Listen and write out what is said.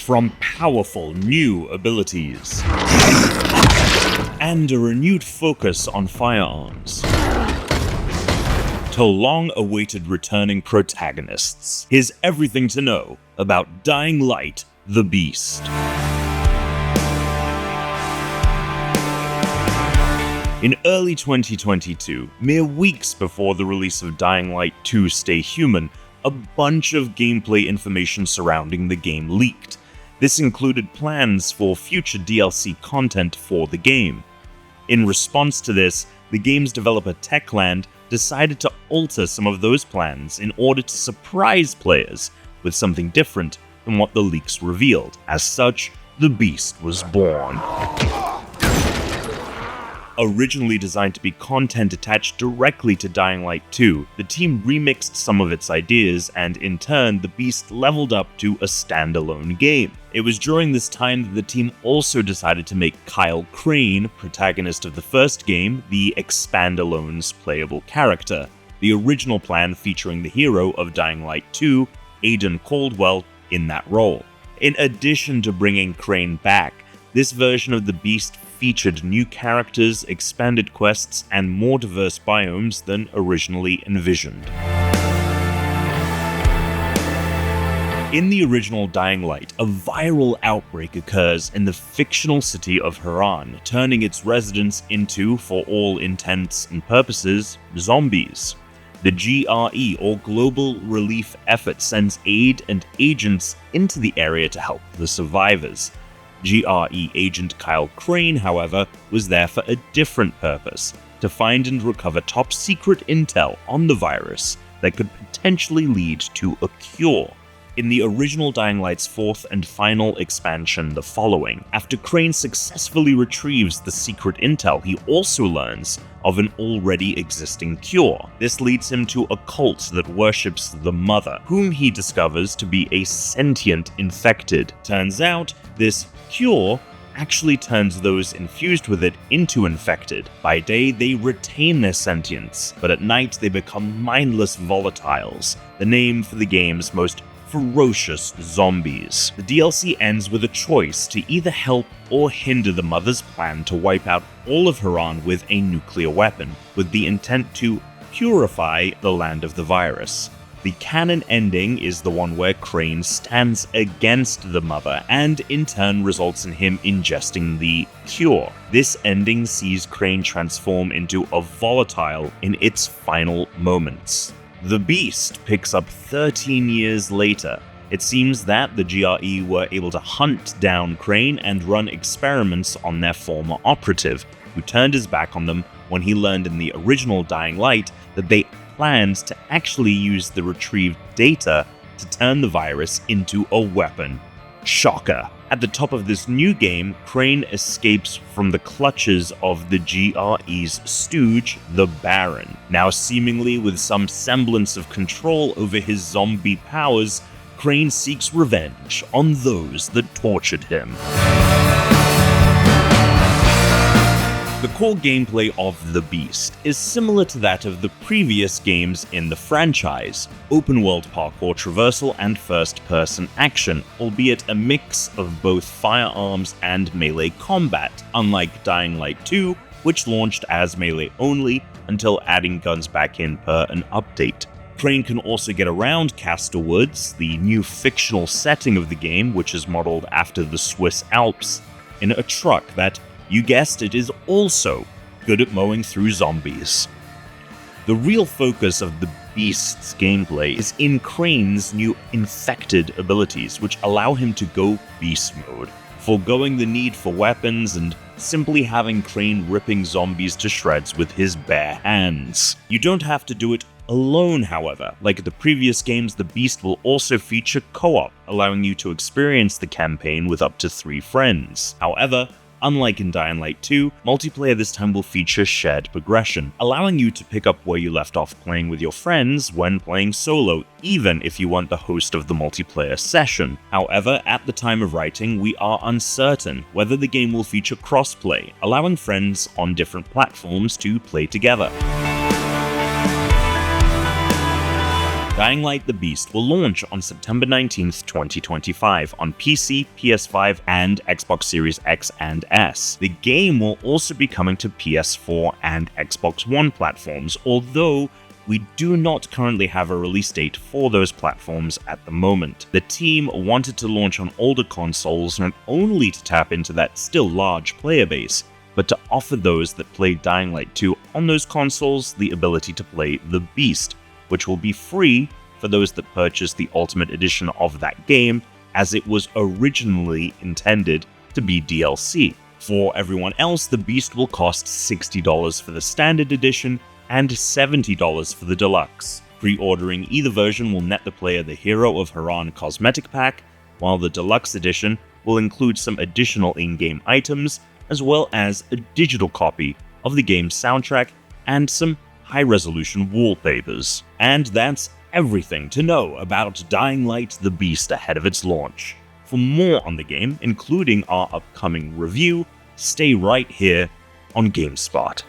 from powerful new abilities and a renewed focus on firearms to long-awaited returning protagonists. Here's everything to know about Dying Light: The Beast. In early 2022, mere weeks before the release of Dying Light 2: Stay Human, a bunch of gameplay information surrounding the game leaked. This included plans for future DLC content for the game. In response to this, the game's developer Techland decided to alter some of those plans in order to surprise players with something different than what the leaks revealed. As such, the Beast was born. Originally designed to be content attached directly to Dying Light 2, the team remixed some of its ideas, and in turn, the Beast leveled up to a standalone game. It was during this time that the team also decided to make Kyle Crane, protagonist of the first game, the Expandalone's playable character, the original plan featuring the hero of Dying Light 2, Aidan Caldwell, in that role. In addition to bringing Crane back, this version of the Beast featured new characters, expanded quests, and more diverse biomes than originally envisioned. In the original Dying Light, a viral outbreak occurs in the fictional city of Haran, turning its residents into, for all intents and purposes, zombies. The GRE, or Global Relief Effort, sends aid and agents into the area to help the survivors. GRE agent Kyle Crane, however, was there for a different purpose: to find and recover top-secret intel on the virus that could potentially lead to a cure. In the original Dying Light's fourth and final expansion, The Following, after Crane successfully retrieves the secret intel, he also learns of an already existing cure. This leads him to a cult that worships the Mother, whom he discovers to be a sentient infected. Turns out, this cure actually turns those infused with it into infected. By day, they retain their sentience, but at night they become mindless volatiles, the name for the game's most ferocious zombies. The DLC ends with a choice to either help or hinder the Mother's plan to wipe out all of Haran with a nuclear weapon, with the intent to purify the land of the virus. The canon ending is the one where Crane stands against the Mother, and in turn results in him ingesting the cure. This ending sees Crane transform into a volatile in its final moments. The Beast picks up 13 years later. It seems that the GRE were able to hunt down Crane and run experiments on their former operative, who turned his back on them when he learned in the original Dying Light that they planned to actually use the retrieved data to turn the virus into a weapon. Shocker. At the top of this new game, Crane escapes from the clutches of the GRE's stooge, the Baron. Now seemingly with some semblance of control over his zombie powers, Crane seeks revenge on those that tortured him. The core gameplay of The Beast is similar to that of the previous games in the franchise: open-world parkour traversal and first-person action, albeit a mix of both firearms and melee combat, unlike Dying Light 2, which launched as melee only until adding guns back in per an update. Crane can also get around Castor Woods, the new fictional setting of the game, which is modeled after the Swiss Alps, in a truck that, you guessed it, is also good at mowing through zombies. The real focus of the Beast's gameplay is in Crane's new infected abilities, which allow him to go beast mode, foregoing the need for weapons and simply having Crane ripping zombies to shreds with his bare hands. You don't have to do it alone, however. Like the previous games, the Beast will also feature co-op, allowing you to experience the campaign with up to 3 friends. However, unlike in Dying Light 2, multiplayer this time will feature shared progression, allowing you to pick up where you left off playing with your friends when playing solo, even if you weren't the host of the multiplayer session. However, at the time of writing, we are uncertain whether the game will feature crossplay, allowing friends on different platforms to play together. Dying Light the Beast will launch on September 19th, 2025 on PC, PS5, and Xbox Series X and S. The game will also be coming to PS4 and Xbox One platforms, although we do not currently have a release date for those platforms at the moment. The team wanted to launch on older consoles not only to tap into that still large player base, but to offer those that played Dying Light 2 on those consoles the ability to play The Beast, which will be free for those that purchase the Ultimate Edition of that game, as it was originally intended to be DLC. For everyone else, The Beast will cost $60 for the Standard Edition and $70 for the Deluxe. Pre-ordering either version will net the player the Hero of Haran cosmetic pack, while the Deluxe Edition will include some additional in-game items, as well as a digital copy of the game's soundtrack and some high-resolution wallpapers. And that's everything to know about Dying Light the Beast ahead of its launch. For more on the game, including our upcoming review, stay right here on GameSpot.